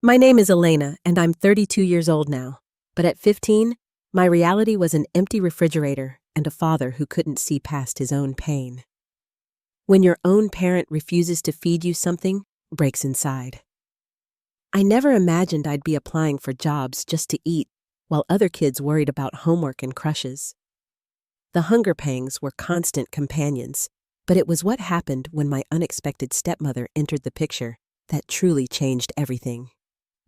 My name is Elena, and I'm 32 years old now. But at 15, my reality was an empty refrigerator and a father who couldn't see past his own pain. When your own parent refuses to feed you, something breaks inside. I never imagined I'd be applying for jobs just to eat, while other kids worried about homework and crushes. The hunger pangs were constant companions, but it was what happened when my unexpected stepmother entered the picture that truly changed everything.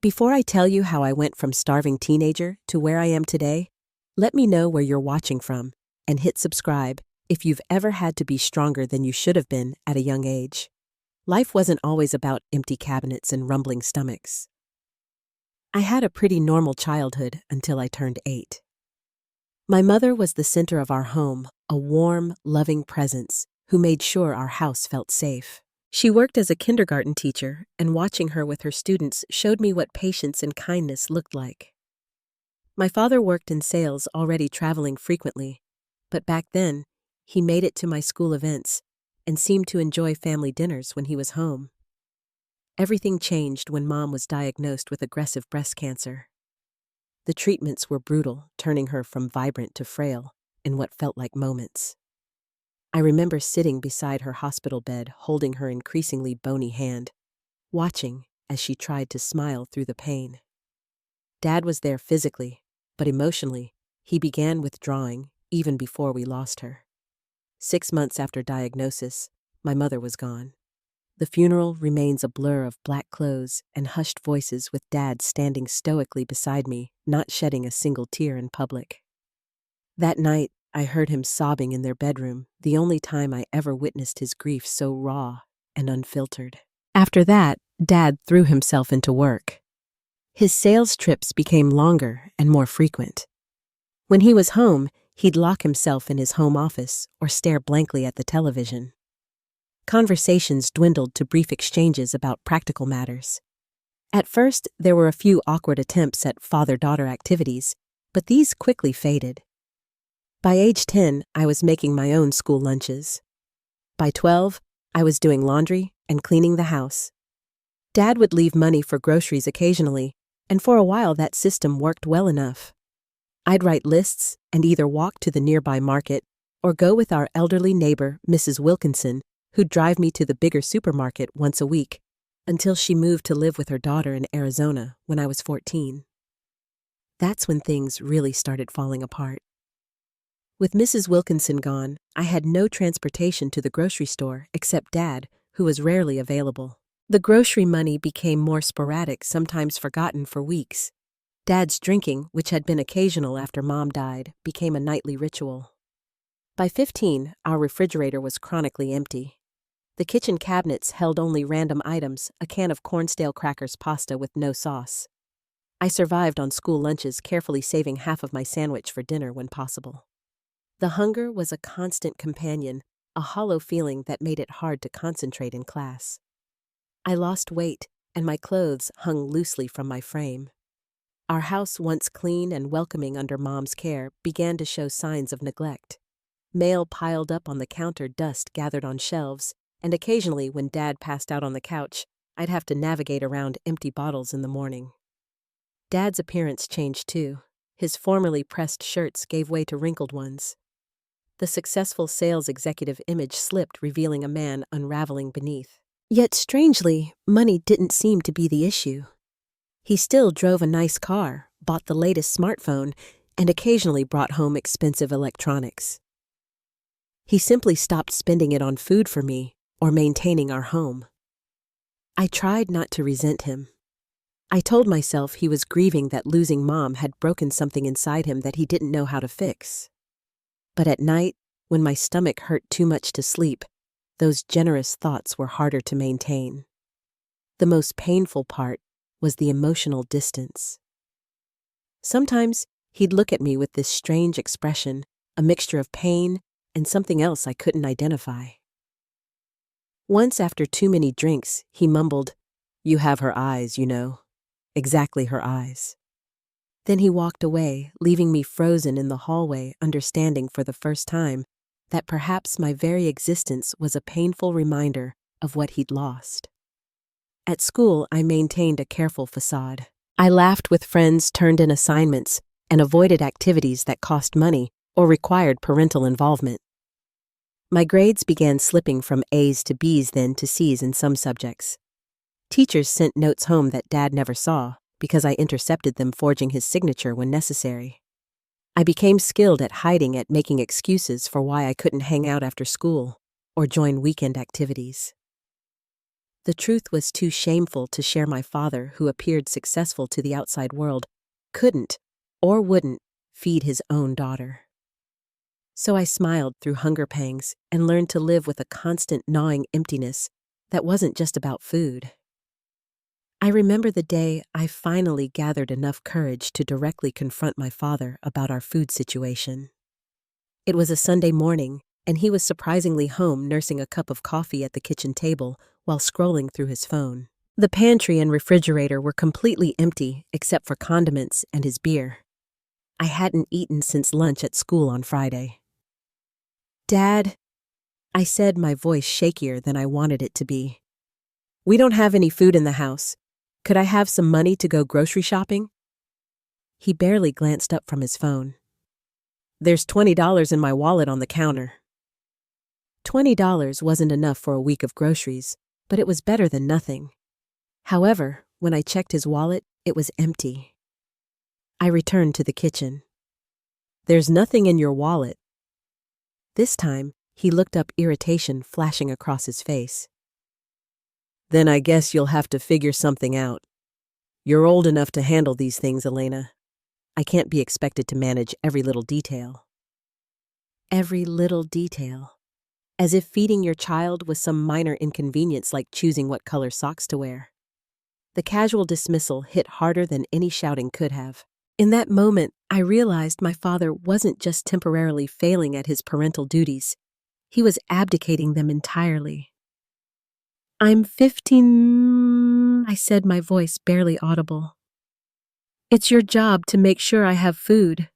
Before I tell you how I went from starving teenager to where I am today, let me know where you're watching from and hit subscribe if you've ever had to be stronger than you should have been at a young age. Life wasn't always about empty cabinets and rumbling stomachs. I had a pretty normal childhood until I turned 8. My mother was the center of our home, a warm, loving presence who made sure our house felt safe. She worked as a kindergarten teacher, and watching her with her students showed me what patience and kindness looked like. My father worked in sales, already traveling frequently, but back then, he made it to my school events and seemed to enjoy family dinners when he was home. Everything changed when Mom was diagnosed with aggressive breast cancer. The treatments were brutal, turning her from vibrant to frail in what felt like moments. I remember sitting beside her hospital bed, holding her increasingly bony hand, watching as she tried to smile through the pain. Dad was there physically, but emotionally, he began withdrawing even before we lost her. 6 months after diagnosis, my mother was gone. The funeral remains a blur of black clothes and hushed voices, with Dad standing stoically beside me, not shedding a single tear in public. That night, I heard him sobbing in their bedroom, the only time I ever witnessed his grief so raw and unfiltered. After that, Dad threw himself into work. His sales trips became longer and more frequent. When he was home, he'd lock himself in his home office or stare blankly at the television. Conversations dwindled to brief exchanges about practical matters. At first, there were a few awkward attempts at father-daughter activities, but these quickly faded. By age 10, I was making my own school lunches. By 12, I was doing laundry and cleaning the house. Dad would leave money for groceries occasionally, and for a while that system worked well enough. I'd write lists and either walk to the nearby market or go with our elderly neighbor, Mrs. Wilkinson, who'd drive me to the bigger supermarket once a week, until she moved to live with her daughter in Arizona when I was 14. That's when things really started falling apart. With Mrs. Wilkinson gone, I had no transportation to the grocery store except Dad, who was rarely available. The grocery money became more sporadic, sometimes forgotten for weeks. Dad's drinking, which had been occasional after Mom died, became a nightly ritual. By 15, our refrigerator was chronically empty. The kitchen cabinets held only random items, a can of cornstale crackers pasta with no sauce. I survived on school lunches, carefully saving half of my sandwich for dinner when possible. The hunger was a constant companion, a hollow feeling that made it hard to concentrate in class. I lost weight, and my clothes hung loosely from my frame. Our house, once clean and welcoming under Mom's care, began to show signs of neglect. Mail piled up on the counter, dust gathered on shelves, and occasionally, when Dad passed out on the couch, I'd have to navigate around empty bottles in the morning. Dad's appearance changed too. His formerly pressed shirts gave way to wrinkled ones. The successful sales executive image slipped, revealing a man unraveling beneath. Yet strangely, money didn't seem to be the issue. He still drove a nice car, bought the latest smartphone, and occasionally brought home expensive electronics. He simply stopped spending it on food for me or maintaining our home. I tried not to resent him. I told myself he was grieving that losing Mom had broken something inside him that he didn't know how to fix. But at night, when my stomach hurt too much to sleep, those generous thoughts were harder to maintain. The most painful part was the emotional distance. Sometimes he'd look at me with this strange expression, a mixture of pain and something else I couldn't identify. Once, after too many drinks, he mumbled, "You have her eyes, you know. Exactly her eyes." Then he walked away, leaving me frozen in the hallway, understanding for the first time that perhaps my very existence was a painful reminder of what he'd lost. At school, I maintained a careful facade. I laughed with friends, turned in assignments, and avoided activities that cost money or required parental involvement. My grades began slipping from A's to B's, then to C's in some subjects. Teachers sent notes home that Dad never saw because I intercepted them, forging his signature when necessary. I became skilled at hiding, at making excuses for why I couldn't hang out after school or join weekend activities. The truth was too shameful to share. My father, who appeared successful to the outside world, couldn't or wouldn't feed his own daughter. So I smiled through hunger pangs and learned to live with a constant gnawing emptiness that wasn't just about food. I remember the day I finally gathered enough courage to directly confront my father about our food situation. It was a Sunday morning, and he was surprisingly home, nursing a cup of coffee at the kitchen table while scrolling through his phone. The pantry and refrigerator were completely empty except for condiments and his beer. I hadn't eaten since lunch at school on Friday. "Dad," I said, my voice shakier than I wanted it to be. "We don't have any food in the house. Could I have some money to go grocery shopping?" He barely glanced up from his phone. "There's $20 in my wallet on the counter." $20 wasn't enough for a week of groceries, but it was better than nothing. However, when I checked his wallet, it was empty. I returned to the kitchen. "There's nothing in your wallet." This time, he looked up, irritation flashing across his face. "Then I guess you'll have to figure something out. You're old enough to handle these things, Elena. I can't be expected to manage every little detail." Every little detail. As if feeding your child was some minor inconvenience like choosing what color socks to wear. The casual dismissal hit harder than any shouting could have. In that moment, I realized my father wasn't just temporarily failing at his parental duties. He was abdicating them entirely. "I'm 15, I said, my voice barely audible. "It's your job to make sure I have food."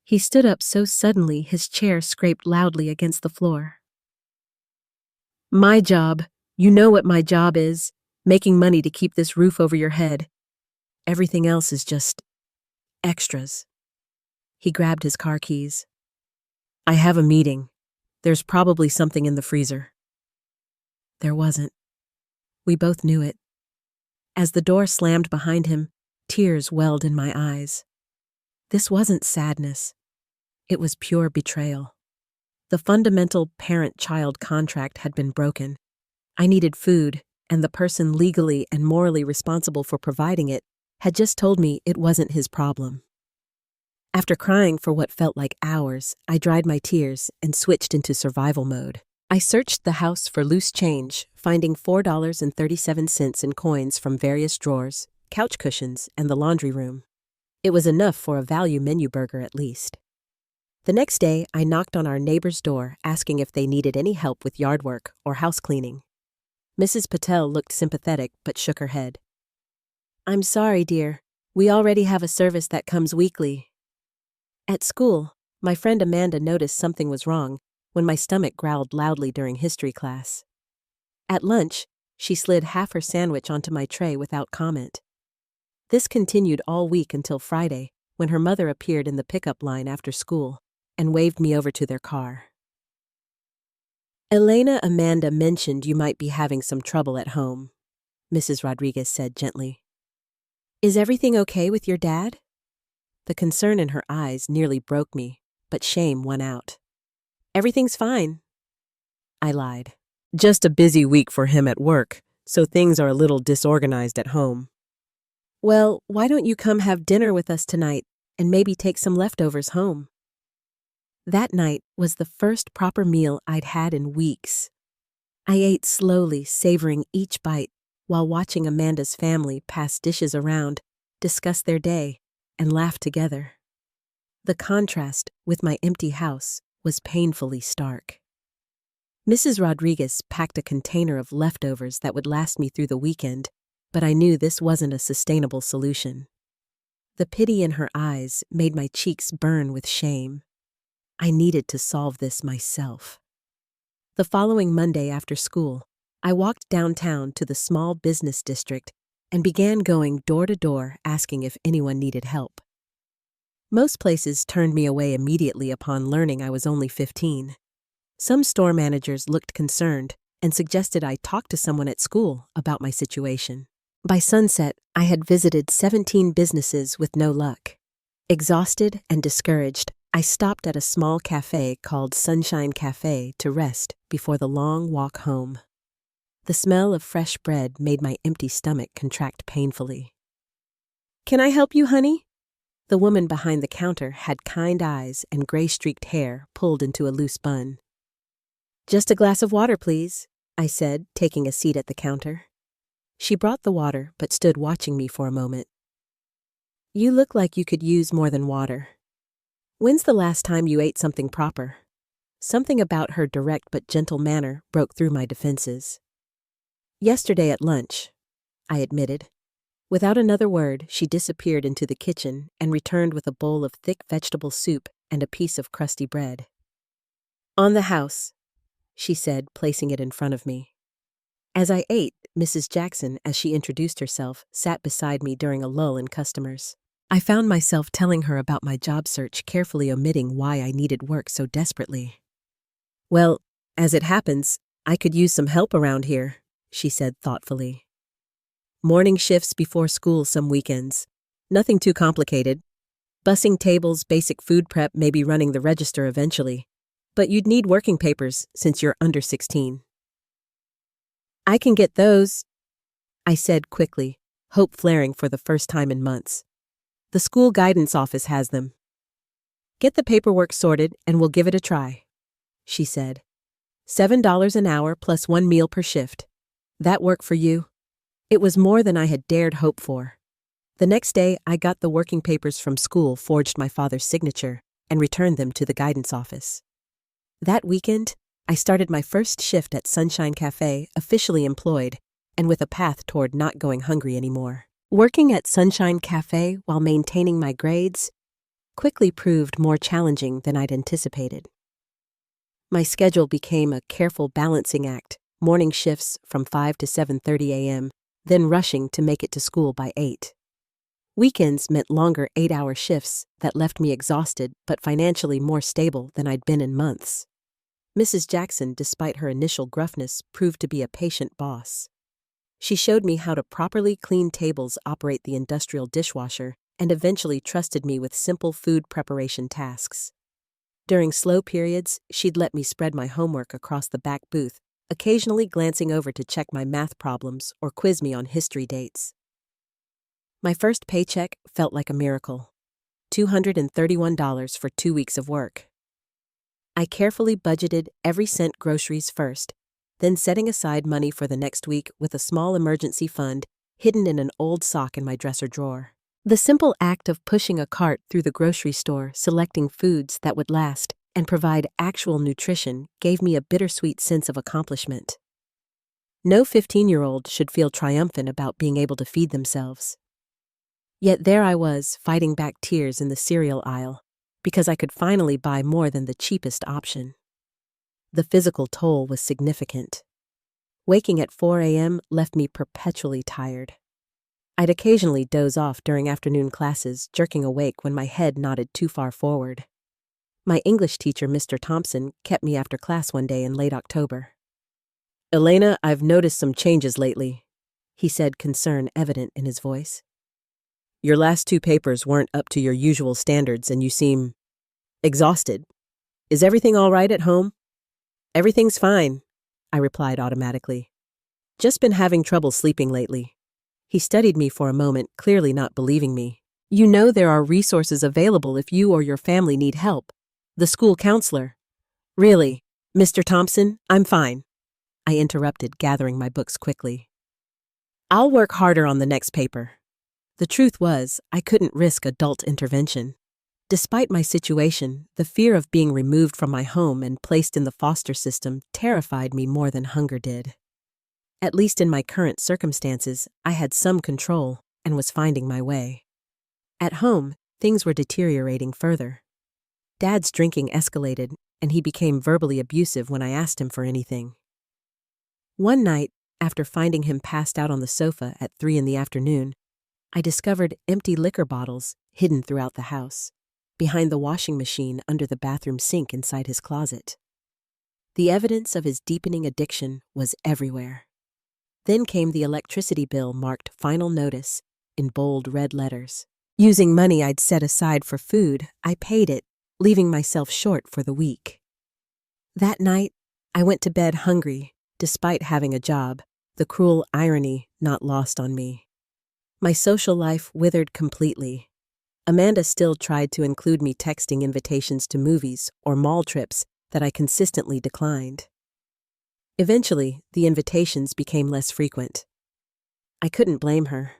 He stood up so suddenly his chair scraped loudly against the floor. "My job? You know what my job is. Making money to keep this roof over your head. Everything else is just extras." He grabbed his car keys. "I have a meeting. There's probably something in the freezer." There wasn't. We both knew it. As the door slammed behind him, tears welled in my eyes. This wasn't sadness. It was pure betrayal. The fundamental parent-child contract had been broken. I needed food, and the person legally and morally responsible for providing it had just told me it wasn't his problem. After crying for what felt like hours, I dried my tears and switched into survival mode. I searched the house for loose change, finding $4.37 in coins from various drawers, couch cushions, and the laundry room. It was enough for a value menu burger at least. The next day, I knocked on our neighbor's door asking if they needed any help with yard work or house cleaning. Mrs. Patel looked sympathetic but shook her head. "I'm sorry, dear. We already have a service that comes weekly." At school, my friend Amanda noticed something was wrong when my stomach growled loudly during history class. At lunch, she slid half her sandwich onto my tray without comment. This continued all week until Friday, when her mother appeared in the pickup line after school and waved me over to their car. "Elena, Amanda mentioned you might be having some trouble at home," Mrs. Rodriguez said gently. "Is everything okay with your dad?" The concern in her eyes nearly broke me, but shame won out. "Everything's fine." I lied. "Just a busy week for him at work, so things are a little disorganized at home." "Well, why don't you come have dinner with us tonight and maybe take some leftovers home?" That night was the first proper meal I'd had in weeks. I ate slowly, savoring each bite, while watching Amanda's family pass dishes around, discuss their day, and laugh together. The contrast with my empty house was painfully stark. Mrs. Rodriguez packed a container of leftovers that would last me through the weekend, but I knew this wasn't a sustainable solution. The pity in her eyes made my cheeks burn with shame. I needed to solve this myself. The following Monday after school, I walked downtown to the small business district and began going door to door asking if anyone needed help. Most places turned me away immediately upon learning I was only 15. Some store managers looked concerned and suggested I talk to someone at school about my situation. By sunset, I had visited 17 businesses with no luck. Exhausted and discouraged, I stopped at a small cafe called Sunshine Cafe to rest before the long walk home. The smell of fresh bread made my empty stomach contract painfully. "Can I help you, honey?" The woman behind the counter had kind eyes and gray-streaked hair pulled into a loose bun. "Just a glass of water, please," I said, taking a seat at the counter. She brought the water but stood watching me for a moment. "You look like you could use more than water. When's the last time you ate something proper?" Something about her direct but gentle manner broke through my defenses. "Yesterday at lunch," I admitted. Without another word, she disappeared into the kitchen and returned with a bowl of thick vegetable soup and a piece of crusty bread. "On the house," she said, placing it in front of me. As I ate, Mrs. Jackson, as she introduced herself, sat beside me during a lull in customers. I found myself telling her about my job search, carefully omitting why I needed work so desperately. "Well, as it happens, I could use some help around here," she said thoughtfully. "Morning shifts before school some weekends. Nothing too complicated. Bussing tables, basic food prep, maybe running the register eventually. But you'd need working papers since you're under 16. "I can get those," I said quickly, hope flaring for the first time in months. "The school guidance office has them." "Get the paperwork sorted and we'll give it a try," she said. $7 an hour plus 1 meal per shift. That work for you?" It was more than I had dared hope for. The next day, I got the working papers from school, forged my father's signature, and returned them to the guidance office. That weekend, I started my first shift at Sunshine Cafe, officially employed, and with a path toward not going hungry anymore. Working at Sunshine Cafe while maintaining my grades quickly proved more challenging than I'd anticipated. My schedule became a careful balancing act, morning shifts from 5 to 7:30 a.m., then rushing to make it to school by 8. Weekends meant longer 8-hour shifts that left me exhausted but financially more stable than I'd been in months. Mrs. Jackson, despite her initial gruffness, proved to be a patient boss. She showed me how to properly clean tables, operate the industrial dishwasher, and eventually trusted me with simple food preparation tasks. During slow periods, she'd let me spread my homework across the back booth, occasionally glancing over to check my math problems or quiz me on history dates. My first paycheck felt like a miracle. $231 for 2 weeks of work. I carefully budgeted every cent groceries first, then setting aside money for the next week with a small emergency fund hidden in an old sock in my dresser drawer. The simple act of pushing a cart through the grocery store, selecting foods that would last and provide actual nutrition gave me a bittersweet sense of accomplishment. No 15-year-old should feel triumphant about being able to feed themselves. Yet there I was, fighting back tears in the cereal aisle, because I could finally buy more than the cheapest option. The physical toll was significant. Waking at 4 a.m. left me perpetually tired. I'd occasionally doze off during afternoon classes, jerking awake when my head nodded too far forward. My English teacher, Mr. Thompson, kept me after class one day in late October. "Elena, I've noticed some changes lately," he said, concern evident in his voice. "Your last 2 papers weren't up to your usual standards and you seem exhausted. Is everything all right at home?" "Everything's fine," I replied automatically. "Just been having trouble sleeping lately." He studied me for a moment, clearly not believing me. "You know there are resources available if you or your family need help. The school counselor." "Really, Mr. Thompson, I'm fine," I interrupted, gathering my books quickly. "I'll work harder on the next paper." The truth was, I couldn't risk adult intervention. Despite my situation, the fear of being removed from my home and placed in the foster system terrified me more than hunger did. At least in my current circumstances, I had some control and was finding my way. At home, things were deteriorating further. Dad's drinking escalated, and he became verbally abusive when I asked him for anything. One night, after finding him passed out on the sofa at 3 in the afternoon, I discovered empty liquor bottles hidden throughout the house, behind the washing machine under the bathroom sink inside his closet. The evidence of his deepening addiction was everywhere. Then came the electricity bill marked Final Notice in bold red letters. Using money I'd set aside for food, I paid it, leaving myself short for the week. That night, I went to bed hungry, despite having a job, the cruel irony not lost on me. My social life withered completely. Amanda still tried to include me texting invitations to movies or mall trips that I consistently declined. Eventually, the invitations became less frequent. I couldn't blame her.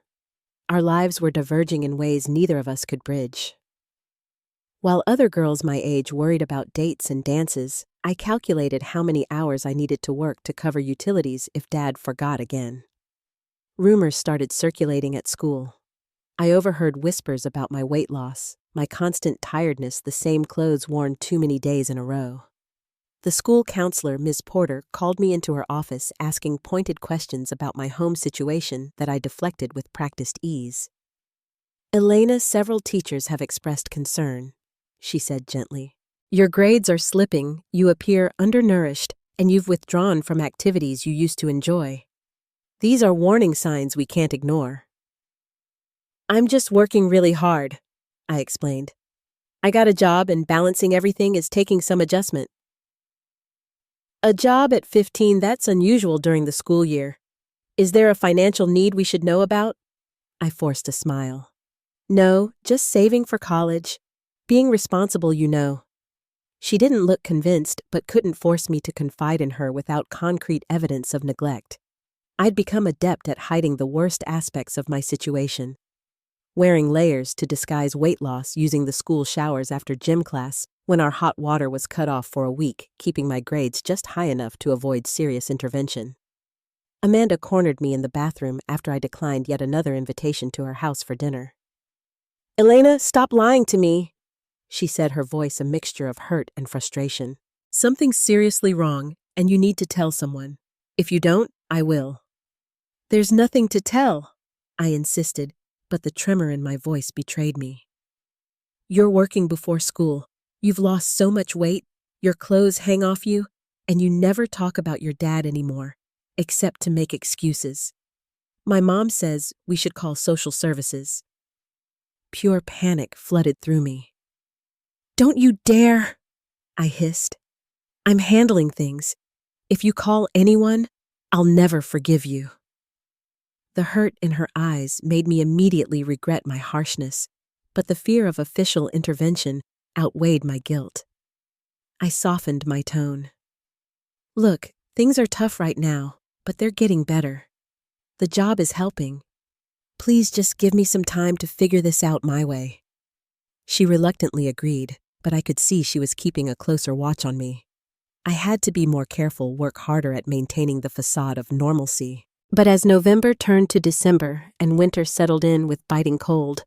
Our lives were diverging in ways neither of us could bridge. While other girls my age worried about dates and dances, I calculated how many hours I needed to work to cover utilities if Dad forgot again. Rumors started circulating at school. I overheard whispers about my weight loss, my constant tiredness, the same clothes worn too many days in a row. The school counselor, Ms. Porter, called me into her office asking pointed questions about my home situation that I deflected with practiced ease. "Elena, several teachers have expressed concern," she said gently. "Your grades are slipping, you appear undernourished, and you've withdrawn from activities you used to enjoy. These are warning signs we can't ignore." "I'm just working really hard," I explained. "I got a job and balancing everything is taking some adjustment." "A job at 15, that's unusual during the school year. Is there a financial need we should know about?" I forced a smile. "No, just saving for college. Being responsible, you know." She didn't look convinced, but couldn't force me to confide in her without concrete evidence of neglect. I'd become adept at hiding the worst aspects of my situation. Wearing layers to disguise weight loss using the school showers after gym class when our hot water was cut off for a week, keeping my grades just high enough to avoid serious intervention. Amanda cornered me in the bathroom after I declined yet another invitation to her house for dinner. "Elena, stop lying to me," she said, her voice a mixture of hurt and frustration. "Something's seriously wrong, and you need to tell someone. If you don't, I will." "There's nothing to tell," I insisted, but the tremor in my voice betrayed me. "You're working before school. You've lost so much weight, your clothes hang off you, and you never talk about your dad anymore, except to make excuses. My mom says we should call social services." Pure panic flooded through me. "Don't you dare!" I hissed. "I'm handling things. If you call anyone, I'll never forgive you." The hurt in her eyes made me immediately regret my harshness, but the fear of official intervention outweighed my guilt. I softened my tone. "Look, things are tough right now, but they're getting better. The job is helping. Please just give me some time to figure this out my way." She reluctantly agreed, but I could see she was keeping a closer watch on me. I had to be more careful, work harder at maintaining the facade of normalcy. But as November turned to December and winter settled in with biting cold,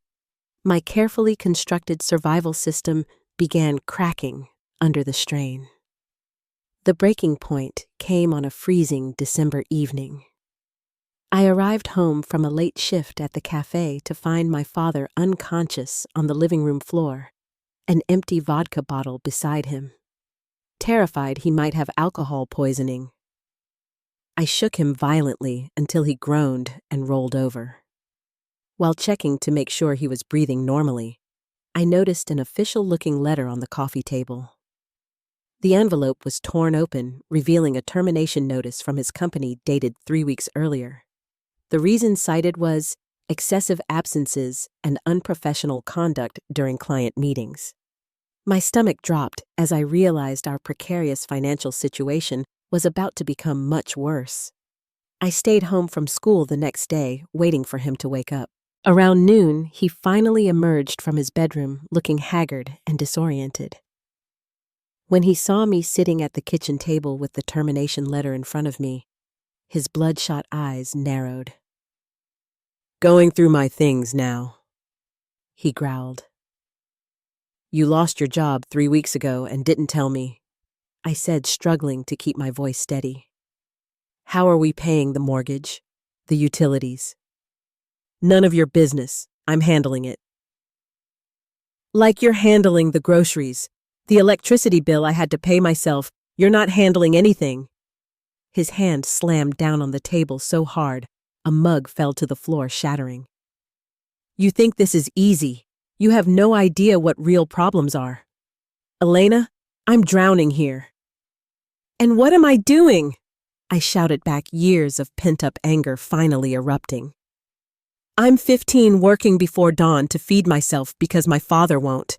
my carefully constructed survival system began cracking under the strain. The breaking point came on a freezing December evening. I arrived home from a late shift at the cafe to find my father unconscious on the living room floor, an empty vodka bottle beside him. Terrified he might have alcohol poisoning, I shook him violently until he groaned and rolled over. While checking to make sure he was breathing normally, I noticed an official-looking letter on the coffee table. The envelope was torn open, revealing a termination notice from his company dated 3 weeks earlier. The reason cited was excessive absences and unprofessional conduct during client meetings. My stomach dropped as I realized our precarious financial situation was about to become much worse. I stayed home from school the next day, waiting for him to wake up. Around noon, he finally emerged from his bedroom, looking haggard and disoriented. When he saw me sitting at the kitchen table with the termination letter in front of me, his bloodshot eyes narrowed. "Going through my things now," he growled. "You lost your job 3 weeks ago and didn't tell me," I said, struggling to keep my voice steady. How are we paying the mortgage? The utilities? None of your business. I'm handling it. Like you're handling the groceries. The electricity bill I had to pay myself. You're not handling anything. His hand slammed down on the table so hard, a mug fell to the floor, shattering. You think this is easy. You have no idea what real problems are. Elena, I'm drowning here. And what am I doing? I shouted back, years of pent-up anger finally erupting. I'm 15, working before dawn to feed myself because my father won't.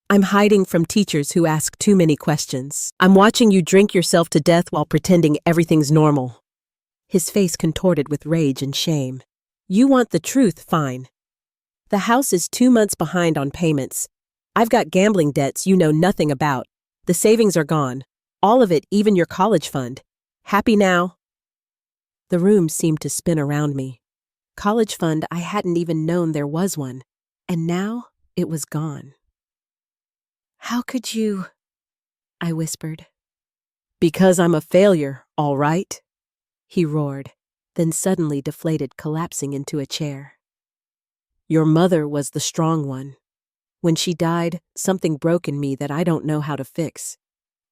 I'm hiding from teachers who ask too many questions. I'm watching you drink yourself to death while pretending everything's normal. His face contorted with rage and shame. You want the truth, fine. The house is 2 months behind on payments. I've got gambling debts you know nothing about. The savings are gone. All of it, even your college fund. Happy now? The room seemed to spin around me. College fund, I hadn't even known there was one. And now it was gone. How could you? I whispered. Because I'm a failure, all right? He roared, then suddenly deflated, collapsing into a chair. Your mother was the strong one. When she died, something broke in me that I don't know how to fix.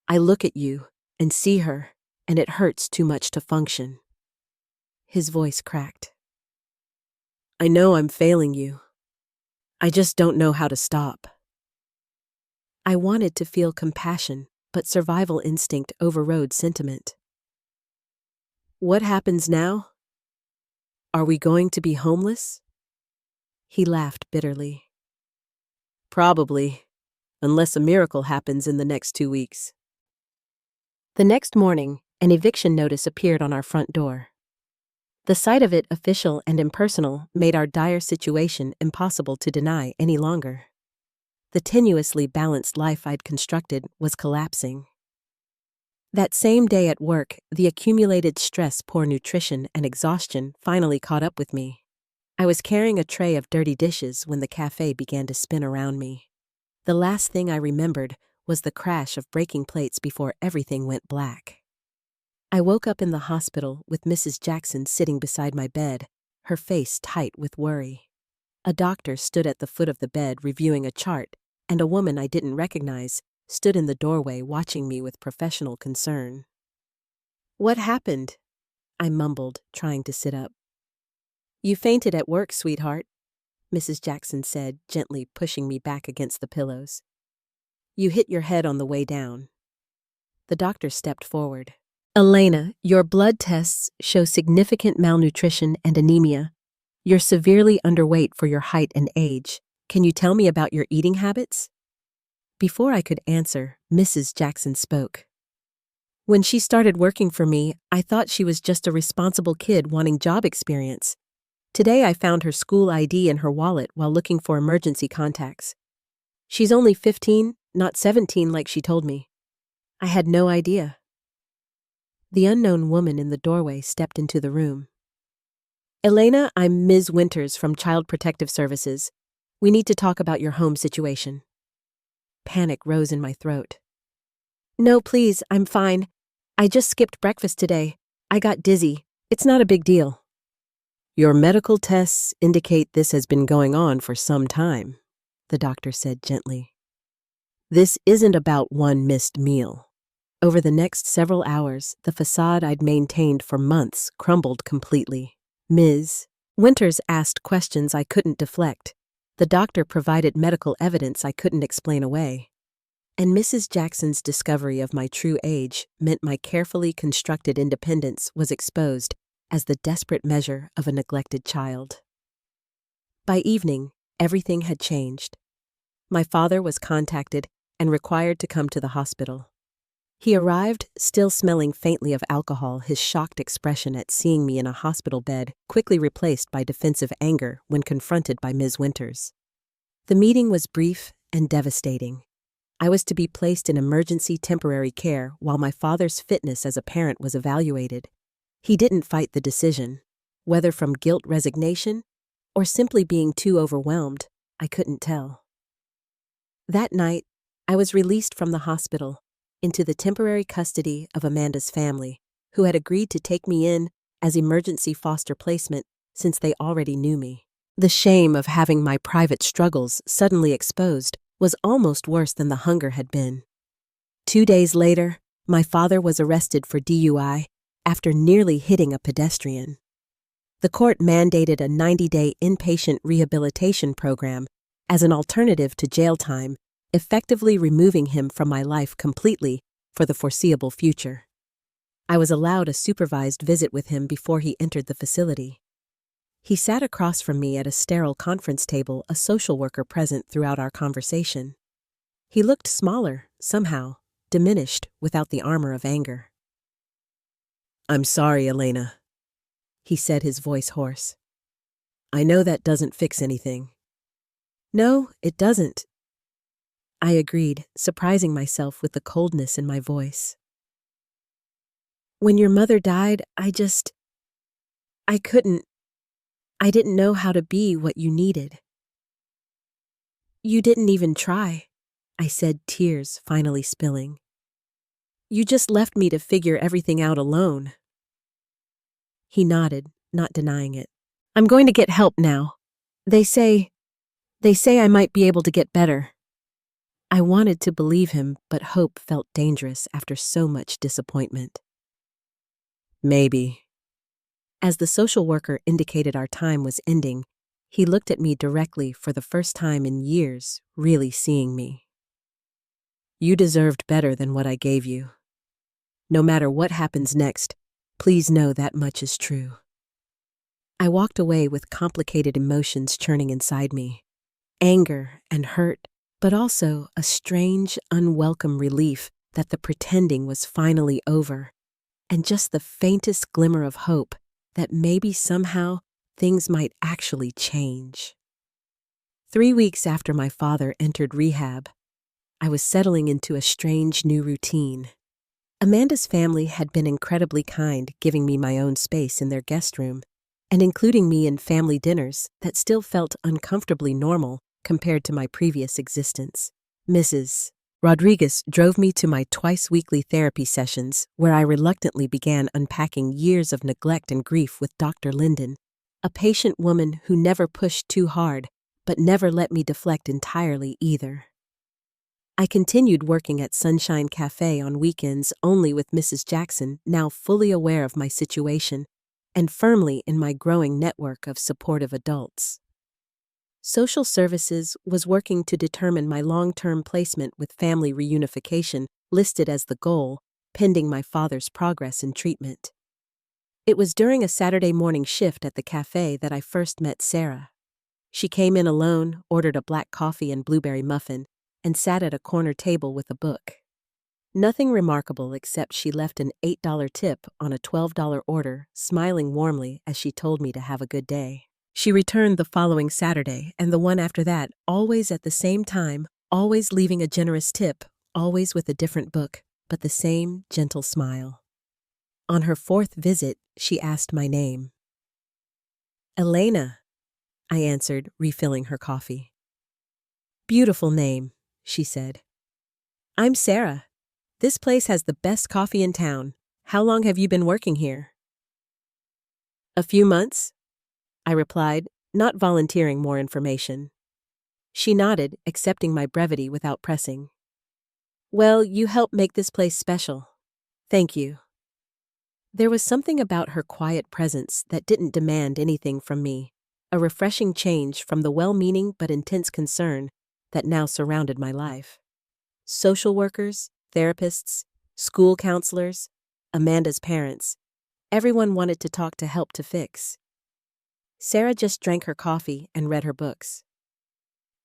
I look at you and see her, and it hurts too much to function. His voice cracked. I know I'm failing you. I just don't know how to stop. I wanted to feel compassion, but survival instinct overrode sentiment. What happens now? Are we going to be homeless? He laughed bitterly. Probably, unless a miracle happens in the next 2 weeks. The next morning, an eviction notice appeared on our front door. The sight of it, official and impersonal, made our dire situation impossible to deny any longer. The tenuously balanced life I'd constructed was collapsing. That same day at work, the accumulated stress, poor nutrition, and exhaustion finally caught up with me. I was carrying a tray of dirty dishes when the cafe began to spin around me. The last thing I remembered was the crash of breaking plates before everything went black. I woke up in the hospital with Mrs. Jackson sitting beside my bed, her face tight with worry. A doctor stood at the foot of the bed reviewing a chart, and a woman I didn't recognize stood in the doorway watching me with professional concern. What happened? I mumbled, trying to sit up. You fainted at work, sweetheart, Mrs. Jackson said, gently pushing me back against the pillows. You hit your head on the way down. The doctor stepped forward. Elena, your blood tests show significant malnutrition and anemia. You're severely underweight for your height and age. Can you tell me about your eating habits? Before I could answer, Mrs. Jackson spoke. When she started working for me, I thought she was just a responsible kid wanting job experience. Today I found her school ID in her wallet while looking for emergency contacts. She's only 15, not 17 like she told me. I had no idea. The unknown woman in the doorway stepped into the room. Elena, I'm Ms. Winters from Child Protective Services. We need to talk about your home situation. Panic rose in my throat. No, please, I'm fine. I just skipped breakfast today. I got dizzy. It's not a big deal. Your medical tests indicate this has been going on for some time, the doctor said gently. This isn't about one missed meal. Over the next several hours, the facade I'd maintained for months crumbled completely. Ms. Winters asked questions I couldn't deflect. The doctor provided medical evidence I couldn't explain away. And Mrs. Jackson's discovery of my true age meant my carefully constructed independence was exposed as the desperate measure of a neglected child. By evening, everything had changed. My father was contacted and required to come to the hospital. He arrived, still smelling faintly of alcohol, his shocked expression at seeing me in a hospital bed quickly replaced by defensive anger when confronted by Ms. Winters. The meeting was brief and devastating. I was to be placed in emergency temporary care while my father's fitness as a parent was evaluated. He didn't fight the decision. Whether from guilt resignation or simply being too overwhelmed, I couldn't tell. That night, I was released from the hospital into the temporary custody of Amanda's family, who had agreed to take me in as emergency foster placement since they already knew me. The shame of having my private struggles suddenly exposed was almost worse than the hunger had been. 2 days later, my father was arrested for DUI after nearly hitting a pedestrian. The court mandated a 90-day inpatient rehabilitation program as an alternative to jail time, effectively removing him from my life completely for the foreseeable future. I was allowed a supervised visit with him before he entered the facility. He sat across from me at a sterile conference table, a social worker present throughout our conversation. He looked smaller, somehow, diminished without the armor of anger. "I'm sorry, Elena," he said, his voice hoarse. "I know that doesn't fix anything." "No, it doesn't," I agreed, surprising myself with the coldness in my voice. "When your mother died, I didn't know how to be what you needed." "You didn't even try," I said, tears finally spilling. "You just left me to figure everything out alone." He nodded, not denying it. "I'm going to get help now. They say I might be able to get better." I wanted to believe him, but hope felt dangerous after so much disappointment. "Maybe." As the social worker indicated our time was ending, he looked at me directly for the first time in years, really seeing me. "You deserved better than what I gave you. No matter what happens next, please know that much is true." I walked away with complicated emotions churning inside me. Anger and hurt, but also a strange, unwelcome relief that the pretending was finally over, and just the faintest glimmer of hope that maybe somehow things might actually change. 3 weeks after my father entered rehab, I was settling into a strange new routine. Amanda's family had been incredibly kind, giving me my own space in their guest room, and including me in family dinners that still felt uncomfortably normal compared to my previous existence. Mrs. Rodriguez drove me to my twice-weekly therapy sessions, where I reluctantly began unpacking years of neglect and grief with Dr. Linden, a patient woman who never pushed too hard, but never let me deflect entirely either. I continued working at Sunshine Cafe on weekends only with Mrs. Jackson, now fully aware of my situation and firmly in my growing network of supportive adults. Social Services was working to determine my long-term placement with family reunification, listed as the goal, pending my father's progress in treatment. It was during a Saturday morning shift at the cafe that I first met Sarah. She came in alone, ordered a black coffee and blueberry muffin, and sat at a corner table with a book. Nothing remarkable except she left an $8 tip on a $12 order, smiling warmly as she told me to have a good day. She returned the following Saturday and the one after that, always at the same time, always leaving a generous tip, always with a different book, but the same gentle smile. On her 4th visit, she asked my name. "Elena," I answered, refilling her coffee. "Beautiful name," she said. "I'm Sarah. This place has the best coffee in town. How long have you been working here?" "A few months," I replied, not volunteering more information. She nodded, accepting my brevity without pressing. "Well, you help make this place special. Thank you." There was something about her quiet presence that didn't demand anything from me, a refreshing change from the well-meaning but intense concern that now surrounded my life. Social workers, therapists, school counselors, Amanda's parents, everyone wanted to talk to help to fix. Sarah just drank her coffee and read her books.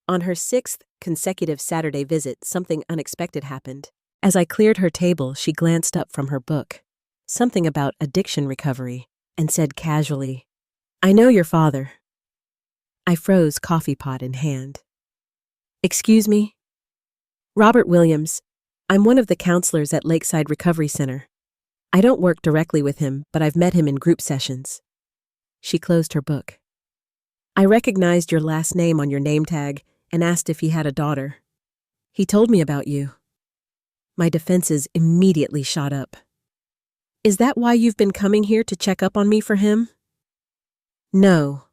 On her 6th consecutive Saturday visit, something unexpected happened. As I cleared her table, she glanced up from her book, something about addiction recovery, and said casually, "I know your father." I froze, coffee pot in hand. "Excuse me?" "Robert Williams. I'm one of the counselors at Lakeside Recovery Center. I don't work directly with him, but I've met him in group sessions." She closed her book. "I recognized your last name on your name tag and asked if he had a daughter. He told me about you." My defenses immediately shot up. Is that why you've been coming here to check up on me for him? No,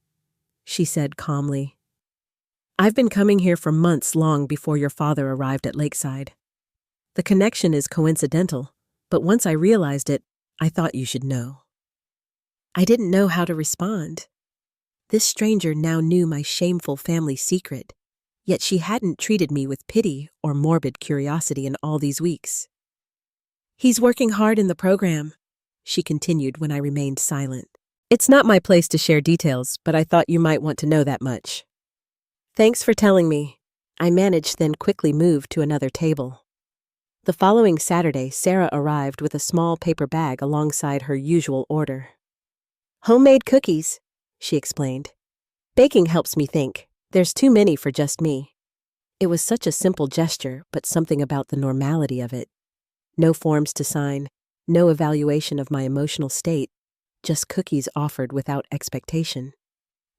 she said calmly. I've been coming here for months long before your father arrived at Lakeside. The connection is coincidental, but once I realized it, I thought you should know. I didn't know how to respond. This stranger now knew my shameful family secret, yet she hadn't treated me with pity or morbid curiosity in all these weeks. He's working hard in the program, she continued when I remained silent. It's not my place to share details, but I thought you might want to know that much. Thanks for telling me. I managed, then quickly moved to another table. The following Saturday, Sarah arrived with a small paper bag alongside her usual order. Homemade cookies, she explained. Baking helps me think. There's too many for just me. It was such a simple gesture, but something about the normality of it. No forms to sign, no evaluation of my emotional state, just cookies offered without expectation.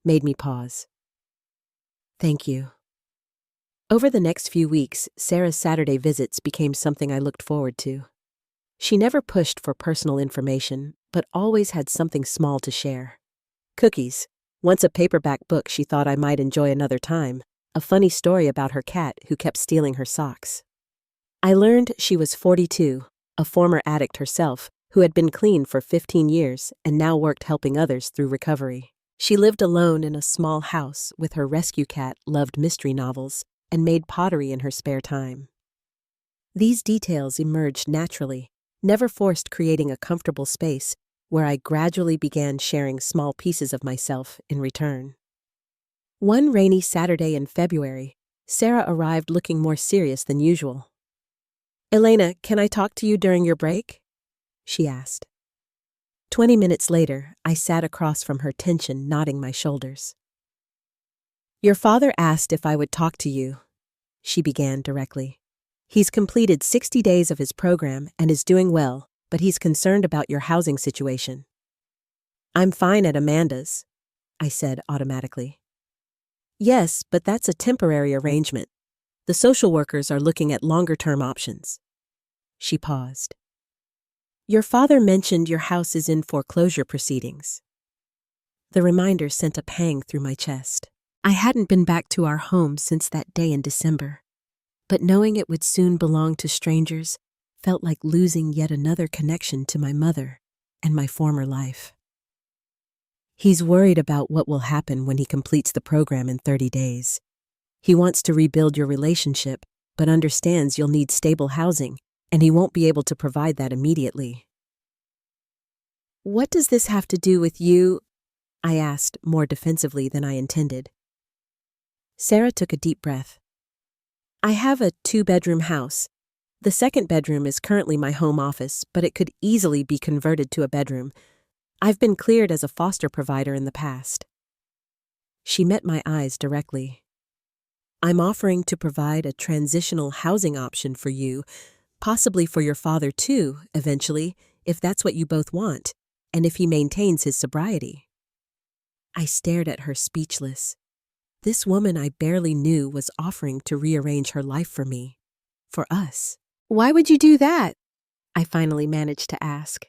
Made me pause. Thank you. Over the next few weeks, Sarah's Saturday visits became something I looked forward to. She never pushed for personal information, but always had something small to share. Cookies, once a paperback book she thought I might enjoy another time, a funny story about her cat who kept stealing her socks. I learned she was 42, a former addict herself, who had been clean for 15 years and now worked helping others through recovery. She lived alone in a small house with her rescue cat, loved mystery novels, and made pottery in her spare time. These details emerged naturally, never forced, creating a comfortable space where I gradually began sharing small pieces of myself in return. One rainy Saturday in February, Sarah arrived looking more serious than usual. Elena, can I talk to you during your break? She asked. 20 minutes later, I sat across from her, tension nodding my shoulders. Your father asked if I would talk to you, she began directly. He's completed 60 days of his program and is doing well, but he's concerned about your housing situation. I'm fine at Amanda's, I said automatically. Yes, but that's a temporary arrangement. The social workers are looking at longer-term options. She paused. Your father mentioned your house is in foreclosure proceedings. The reminder sent a pang through my chest. I hadn't been back to our home since that day in December, but knowing it would soon belong to strangers felt like losing yet another connection to my mother and my former life. He's worried about what will happen when he completes the program in 30 days. He wants to rebuild your relationship, but understands you'll need stable housing, and he won't be able to provide that immediately. What does this have to do with you? I asked, more defensively than I intended. Sarah took a deep breath. I have a 2-bedroom house. The second bedroom is currently my home office, but it could easily be converted to a bedroom. I've been cleared as a foster provider in the past. She met my eyes directly. I'm offering to provide a transitional housing option for you, possibly for your father too, eventually, if that's what you both want, and if he maintains his sobriety. I stared at her, speechless. This woman I barely knew was offering to rearrange her life for me, for us. Why would you do that? I finally managed to ask.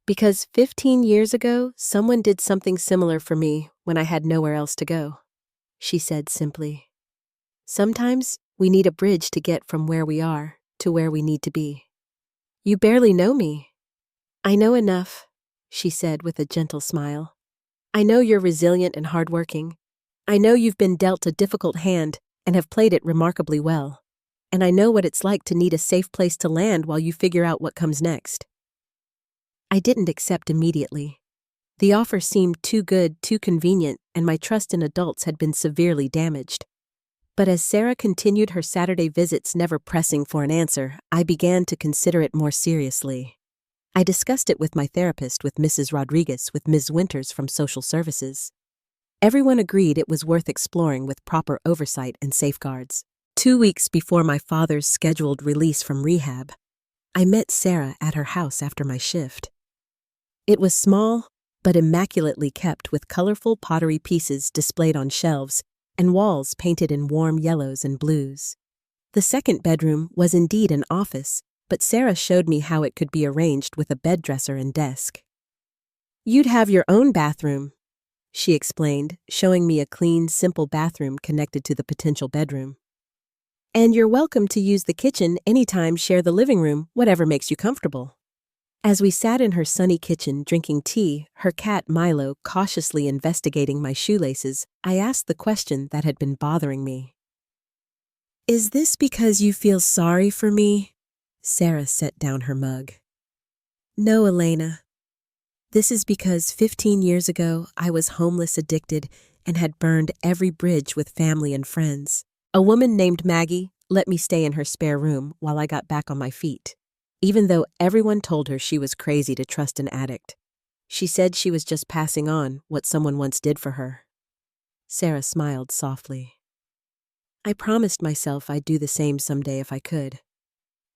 Because 15 years ago, someone did something similar for me when I had nowhere else to go, she said simply. Sometimes we need a bridge to get from where we are to where we need to be. You barely know me. I know enough, she said with a gentle smile. I know you're resilient and hardworking. I know you've been dealt a difficult hand and have played it remarkably well. And I know what it's like to need a safe place to land while you figure out what comes next. I didn't accept immediately. The offer seemed too good, too convenient, and my trust in adults had been severely damaged. But as Sarah continued her Saturday visits, never pressing for an answer, I began to consider it more seriously. I discussed it with my therapist, with Mrs. Rodriguez, with Ms. Winters from Social Services. Everyone agreed it was worth exploring with proper oversight and safeguards. 2 weeks before my father's scheduled release from rehab, I met Sarah at her house after my shift. It was small, but immaculately kept, with colorful pottery pieces displayed on shelves and walls painted in warm yellows and blues. The second bedroom was indeed an office, but Sarah showed me how it could be arranged with a bed dresser and desk. "You'd have your own bathroom," she explained, showing me a clean, simple bathroom connected to the potential bedroom. "And you're welcome to use the kitchen anytime, share the living room, whatever makes you comfortable." As we sat in her sunny kitchen drinking tea, her cat Milo cautiously investigating my shoelaces, I asked the question that had been bothering me. "Is this because you feel sorry for me?" Sarah set down her mug. "No, Elena. This is because 15 years ago I was homeless, addicted, and had burned every bridge with family and friends. A woman named Maggie let me stay in her spare room while I got back on my feet. Even though everyone told her she was crazy to trust an addict, she said she was just passing on what someone once did for her." Sarah smiled softly. "I promised myself I'd do the same someday if I could.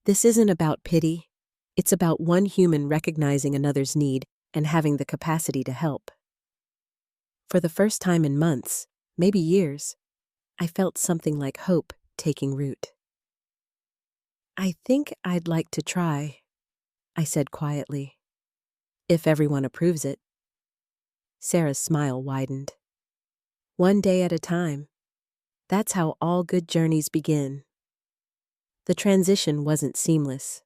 This isn't about pity. It's about one human recognizing another's need and having the capacity to help." For the first time in months, maybe years, I felt something like hope taking root. "I think I'd like to try," I said quietly. "If everyone approves it." Sarah's smile widened. "One day at a time. That's how all good journeys begin." The transition wasn't seamless.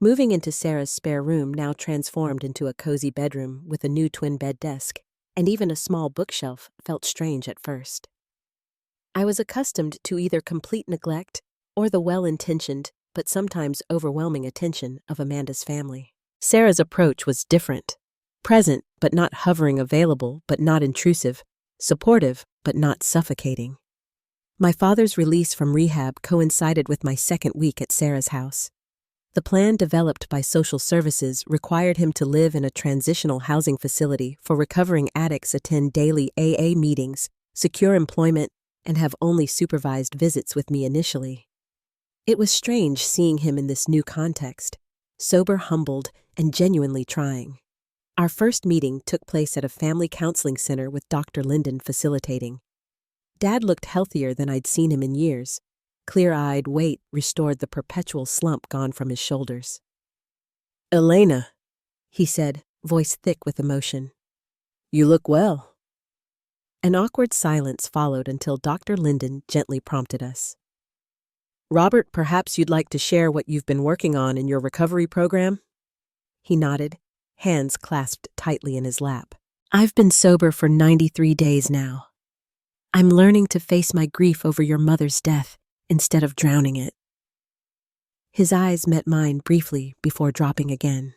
Moving into Sarah's spare room now transformed into a cozy bedroom with a new twin bed desk, and even a small bookshelf felt strange at first. I was accustomed to either complete neglect or the well-intentioned but sometimes overwhelming attention of Amanda's family. Sarah's approach was different. Present but not hovering, available but not intrusive, supportive but not suffocating. My father's release from rehab coincided with my second week at Sarah's house. The plan developed by social services required him to live in a transitional housing facility for recovering addicts, attend daily AA meetings, secure employment, and have only supervised visits with me initially. It was strange seeing him in this new context, sober, humbled, and genuinely trying. Our first meeting took place at a family counseling center with Dr. Linden facilitating. Dad looked healthier than I'd seen him in years. Clear-eyed, weight restored the perpetual slump gone from his shoulders. "Elena," he said, voice thick with emotion. "You look well." An awkward silence followed until Dr. Linden gently prompted us. "Robert, perhaps you'd like to share what you've been working on in your recovery program?" He nodded, hands clasped tightly in his lap. "I've been sober for 93 days now. I'm learning to face my grief over your mother's death instead of drowning it." His eyes met mine briefly before dropping again.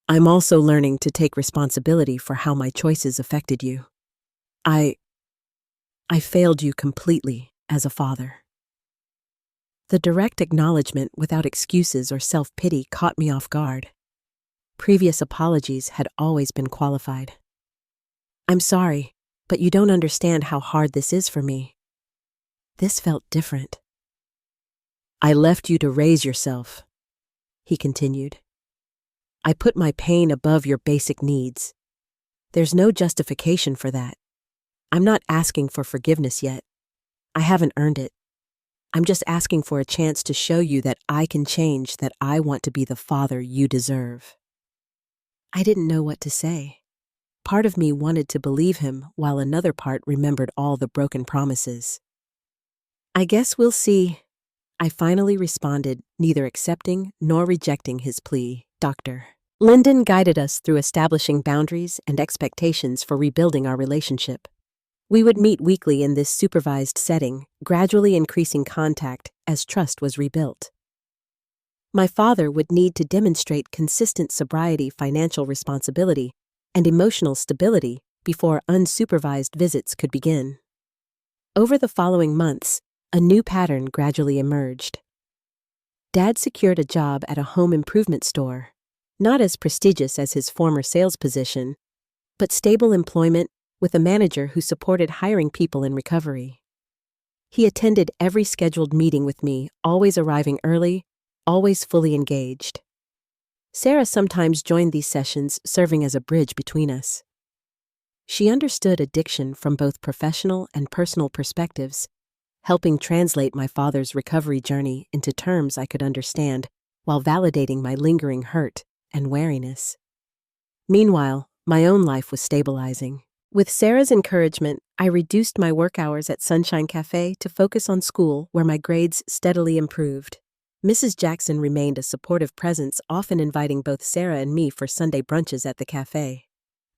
"I'm also learning to take responsibility for how my choices affected you. I failed you completely as a father." The direct acknowledgement without excuses or self-pity caught me off guard. Previous apologies had always been qualified. "I'm sorry, but you don't understand how hard this is for me." This felt different. "I left you to raise yourself," he continued. "I put my pain above your basic needs. There's no justification for that. I'm not asking for forgiveness yet. I haven't earned it. I'm just asking for a chance to show you that I can change, that I want to be the father you deserve." I didn't know what to say. Part of me wanted to believe him, while another part remembered all the broken promises. "I guess we'll see," I finally responded, neither accepting nor rejecting his plea. Dr. Linden guided us through establishing boundaries and expectations for rebuilding our relationship. We would meet weekly in this supervised setting, gradually increasing contact as trust was rebuilt. My father would need to demonstrate consistent sobriety, financial responsibility, and emotional stability before unsupervised visits could begin. Over the following months, a new pattern gradually emerged. Dad secured a job at a home improvement store, not as prestigious as his former sales position, but stable employment with a manager who supported hiring people in recovery. He attended every scheduled meeting with me, always arriving early, always fully engaged. Sarah sometimes joined these sessions, serving as a bridge between us. She understood addiction from both professional and personal perspectives helping translate my father's recovery journey into terms I could understand while validating my lingering hurt and wariness. Meanwhile, my own life was stabilizing. With Sarah's encouragement, I reduced my work hours at Sunshine Cafe to focus on school, where my grades steadily improved. Mrs. Jackson remained a supportive presence, often inviting both Sarah and me for Sunday brunches at the cafe.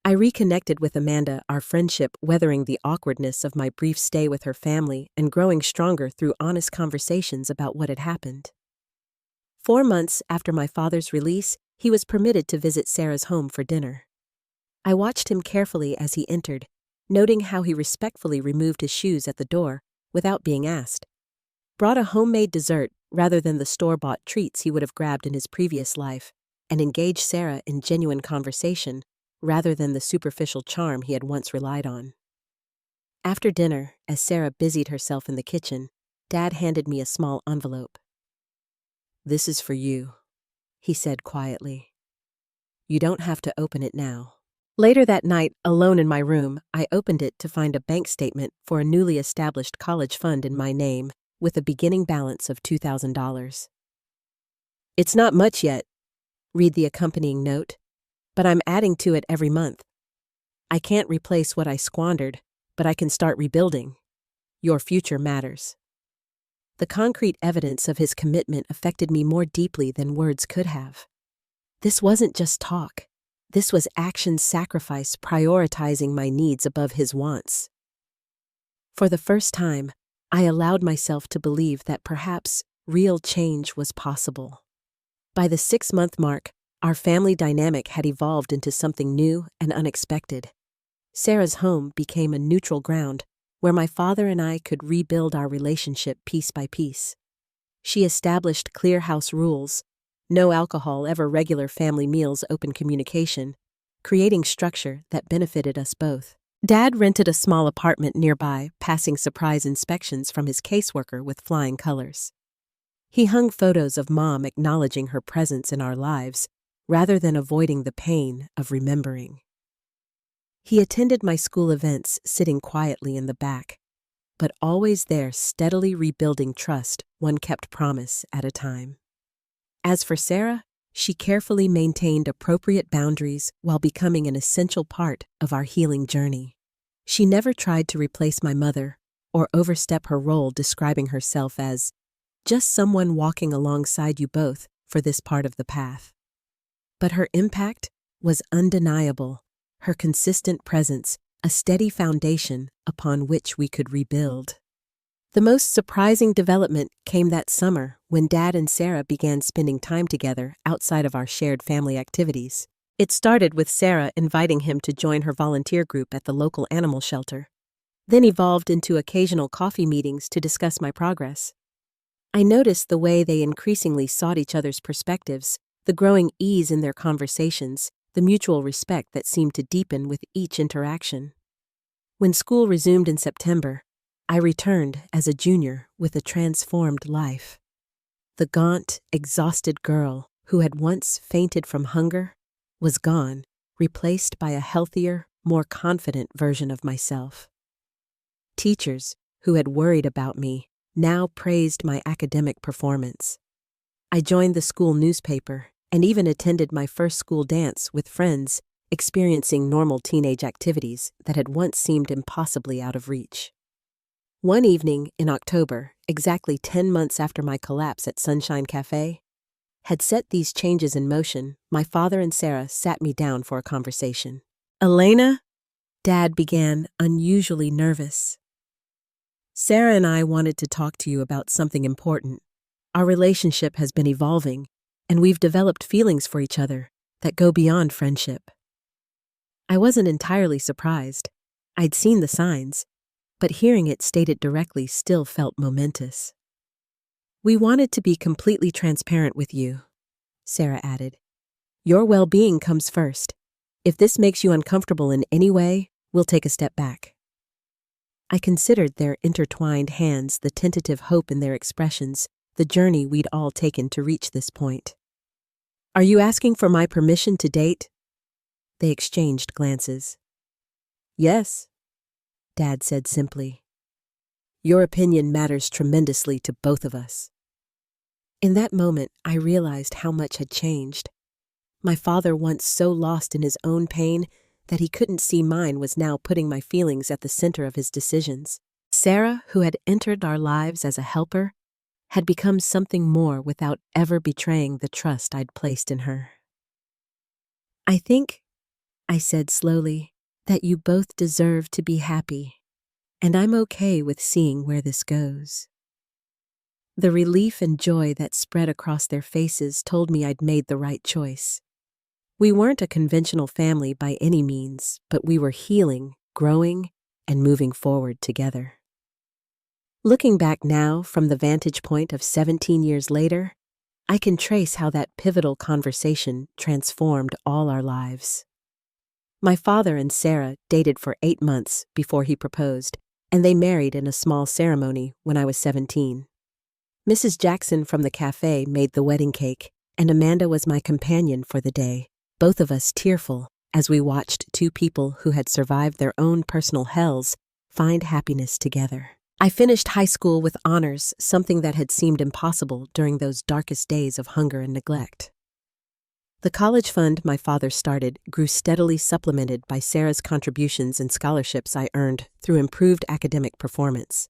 I reconnected with Amanda, our friendship weathering the awkwardness of my brief stay with her family and growing stronger through honest conversations about what had happened. 4 months after my father's release, he was permitted to visit Sarah's home for dinner. I watched him carefully as he entered, noting how he respectfully removed his shoes at the door without being asked, brought a homemade dessert rather than the store-bought treats he would have grabbed in his previous life, and engaged Sarah in genuine conversation rather than the superficial charm he had once relied on. After dinner, as Sarah busied herself in the kitchen, Dad handed me a small envelope. "This is for you," he said quietly. "You don't have to open it now." Later that night, alone in my room, I opened it to find a bank statement for a newly established college fund in my name with a beginning balance of $2,000. "It's not much yet," read the accompanying note, "but I'm adding to it every month. I can't replace what I squandered, but I can start rebuilding. Your future matters." The concrete evidence of his commitment affected me more deeply than words could have. This wasn't just talk. This was action sacrifice, prioritizing my needs above his wants. For the first time, I allowed myself to believe that perhaps real change was possible. By the 6-month mark, our family dynamic had evolved into something new and unexpected. Sarah's home became a neutral ground where my father and I could rebuild our relationship piece by piece. She established clear house rules, no alcohol, ever regular family meals, open communication, creating structure that benefited us both. Dad rented a small apartment nearby, passing surprise inspections from his caseworker with flying colors. He hung photos of Mom acknowledging her presence in our lives, rather than avoiding the pain of remembering. He attended my school events, sitting quietly in the back, but always there, steadily rebuilding trust, one kept promise at a time. As for Sarah, she carefully maintained appropriate boundaries while becoming an essential part of our healing journey. She never tried to replace my mother or overstep her role, describing herself as just someone walking alongside you both for this part of the path. But her impact was undeniable, her consistent presence, a steady foundation upon which we could rebuild. The most surprising development came that summer when Dad and Sarah began spending time together outside of our shared family activities. It started with Sarah inviting him to join her volunteer group at the local animal shelter, then evolved into occasional coffee meetings to discuss my progress. I noticed the way they increasingly sought each other's perspectives, the growing ease in their conversations, the mutual respect that seemed to deepen with each interaction. When school resumed in September, I returned as a junior with a transformed life. The gaunt, exhausted girl who had once fainted from hunger was gone, replaced by a healthier, more confident version of myself. Teachers who had worried about me now praised my academic performance. I joined the school newspaper and even attended my first school dance with friends, experiencing normal teenage activities that had once seemed impossibly out of reach. One evening in October, exactly 10 months after my collapse at Sunshine Cafe had set these changes in motion, my father and Sarah sat me down for a conversation. "Elena," Dad began, unusually nervous. "Sarah and I wanted to talk to you about something important. Our relationship has been evolving, and we've developed feelings for each other that go beyond friendship." I wasn't entirely surprised. I'd seen the signs, but hearing it stated directly still felt momentous. "We wanted to be completely transparent with you," Sarah added. "Your well-being comes first. If this makes you uncomfortable in any way, we'll take a step back." I considered their intertwined hands, the tentative hope in their expressions, the journey we'd all taken to reach this point. "Are you asking for my permission to date?" They exchanged glances. "Yes," Dad said simply. Your opinion matters tremendously to both of us." In that moment, I realized how much had changed. My father, once so lost in his own pain that he couldn't see mine, was now putting my feelings at the center of his decisions. Sarah, who had entered our lives as a helper, had become something more without ever betraying the trust I'd placed in her. "I think," I said slowly, "that you both deserve to be happy, and I'm okay with seeing where this goes." The relief and joy that spread across their faces told me I'd made the right choice. We weren't a conventional family by any means, but we were healing, growing, and moving forward together. Looking back now from the vantage point of 17 years later, I can trace how that pivotal conversation transformed all our lives. My father and Sarah dated for 8 months before he proposed, and they married in a small ceremony when I was 17. Mrs. Jackson from the cafe made the wedding cake, and Amanda was my companion for the day, both of us tearful as we watched two people who had survived their own personal hells find happiness together. I finished high school with honors, something that had seemed impossible during those darkest days of hunger and neglect. The college fund my father started grew steadily, supplemented by Sarah's contributions and scholarships I earned through improved academic performance.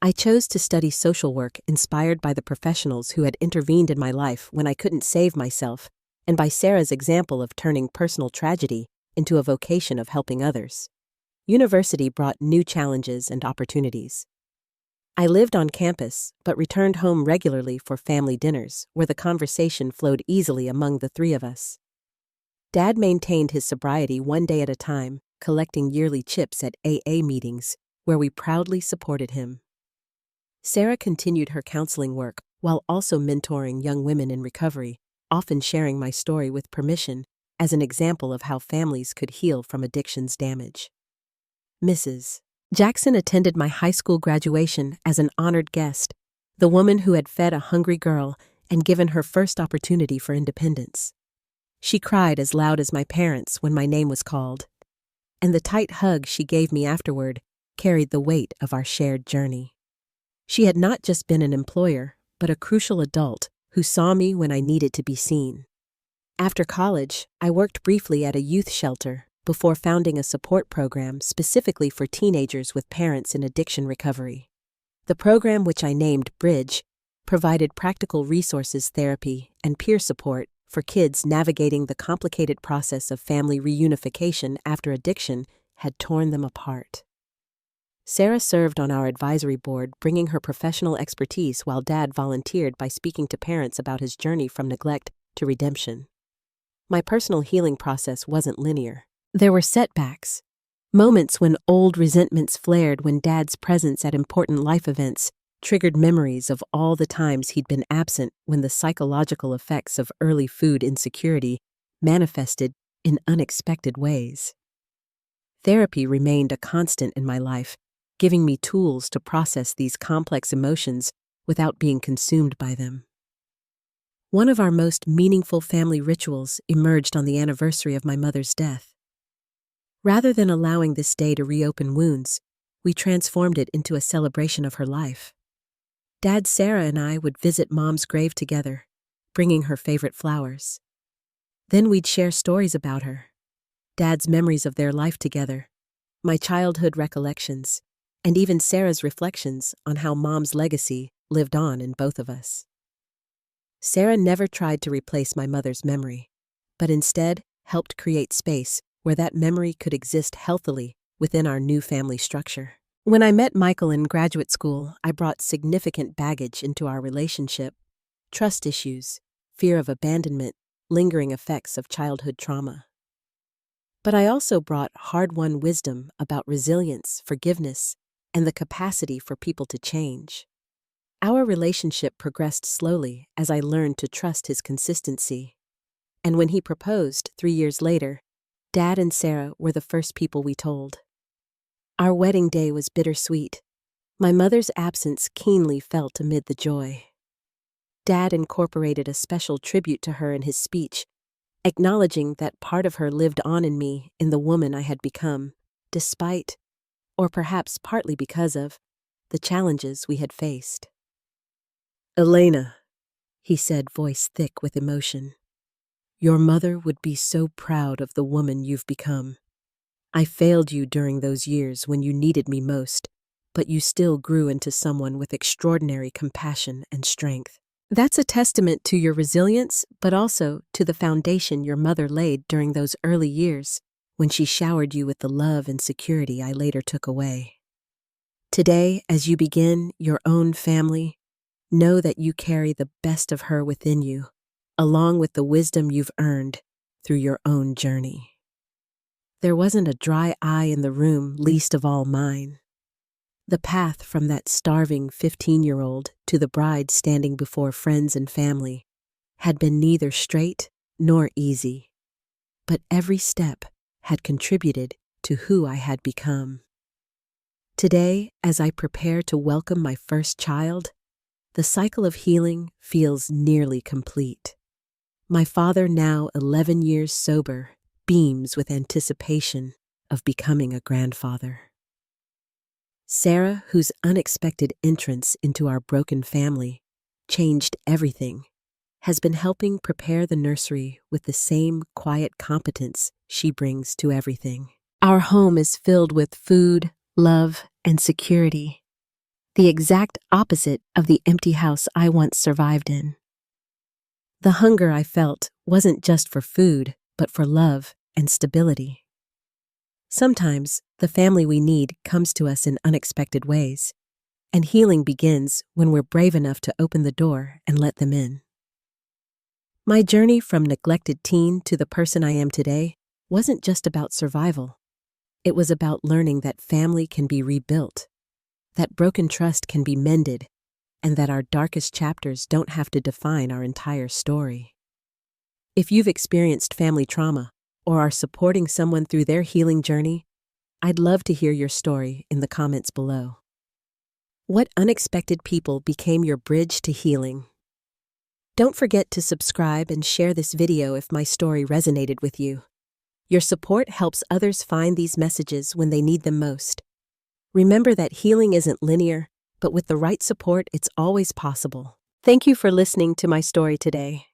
I chose to study social work, inspired by the professionals who had intervened in my life when I couldn't save myself, and by Sarah's example of turning personal tragedy into a vocation of helping others. University brought new challenges and opportunities. I lived on campus, but returned home regularly for family dinners, where the conversation flowed easily among the three of us. Dad maintained his sobriety one day at a time, collecting yearly chips at AA meetings, where we proudly supported him. Sarah continued her counseling work while also mentoring young women in recovery, often sharing my story with permission as an example of how families could heal from addiction's damage. Mrs. Jackson attended my high school graduation as an honored guest, the woman who had fed a hungry girl and given her first opportunity for independence. She cried as loud as my parents when my name was called, and the tight hug she gave me afterward carried the weight of our shared journey. She had not just been an employer, but a crucial adult who saw me when I needed to be seen. After college, I worked briefly at a youth shelter before founding a support program specifically for teenagers with parents in addiction recovery. The program, which I named Bridge, provided practical resources, therapy, and peer support for kids navigating the complicated process of family reunification after addiction had torn them apart. Sarah served on our advisory board, bringing her professional expertise while Dad volunteered by speaking to parents about his journey from neglect to redemption. My personal healing process wasn't linear. There were setbacks, moments when old resentments flared when Dad's presence at important life events triggered memories of all the times he'd been absent when the psychological effects of early food insecurity manifested in unexpected ways. Therapy remained a constant in my life, giving me tools to process these complex emotions without being consumed by them. One of our most meaningful family rituals emerged on the anniversary of my mother's death. Rather than allowing this day to reopen wounds, we transformed it into a celebration of her life. Dad, Sarah, and I would visit Mom's grave together, bringing her favorite flowers. Then we'd share stories about her, Dad's memories of their life together, my childhood recollections, and even Sarah's reflections on how Mom's legacy lived on in both of us. Sarah never tried to replace my mother's memory, but instead helped create space where that memory could exist healthily within our new family structure. When I met Michael in graduate school, I brought significant baggage into our relationship: trust issues, fear of abandonment, lingering effects of childhood trauma. But I also brought hard-won wisdom about resilience, forgiveness, and the capacity for people to change. Our relationship progressed slowly as I learned to trust his consistency. And when he proposed 3 years later, Dad and Sarah were the first people we told. Our wedding day was bittersweet. My mother's absence keenly felt amid the joy. Dad incorporated a special tribute to her in his speech, acknowledging that part of her lived on in me, in the woman I had become, despite, or perhaps partly because of, the challenges we had faced. "Elena," he said, voice thick with emotion, "your mother would be so proud of the woman you've become. I failed you during those years when you needed me most, but you still grew into someone with extraordinary compassion and strength. That's a testament to your resilience, but also to the foundation your mother laid during those early years when she showered you with the love and security I later took away. Today, as you begin your own family, know that you carry the best of her within you, along with the wisdom you've earned through your own journey." There wasn't a dry eye in the room, least of all mine. The path from that starving 15-year-old to the bride standing before friends and family had been neither straight nor easy, but every step had contributed to who I had become. Today, as I prepare to welcome my first child, the cycle of healing feels nearly complete. My father, now 11 years sober, beams with anticipation of becoming a grandfather. Sarah, whose unexpected entrance into our broken family changed everything, has been helping prepare the nursery with the same quiet competence she brings to everything. Our home is filled with food, love, and security, the exact opposite of the empty house I once survived in. The hunger I felt wasn't just for food, but for love and stability. Sometimes the family we need comes to us in unexpected ways, and healing begins when we're brave enough to open the door and let them in. My journey from neglected teen to the person I am today wasn't just about survival. It was about learning that family can be rebuilt, that broken trust can be mended, and that our darkest chapters don't have to define our entire story. If you've experienced family trauma or are supporting someone through their healing journey, I'd love to hear your story in the comments below. What unexpected people became your bridge to healing? Don't forget to subscribe and share this video if my story resonated with you. Your support helps others find these messages when they need them most. Remember that healing isn't linear, but with the right support, it's always possible. Thank you for listening to my story today.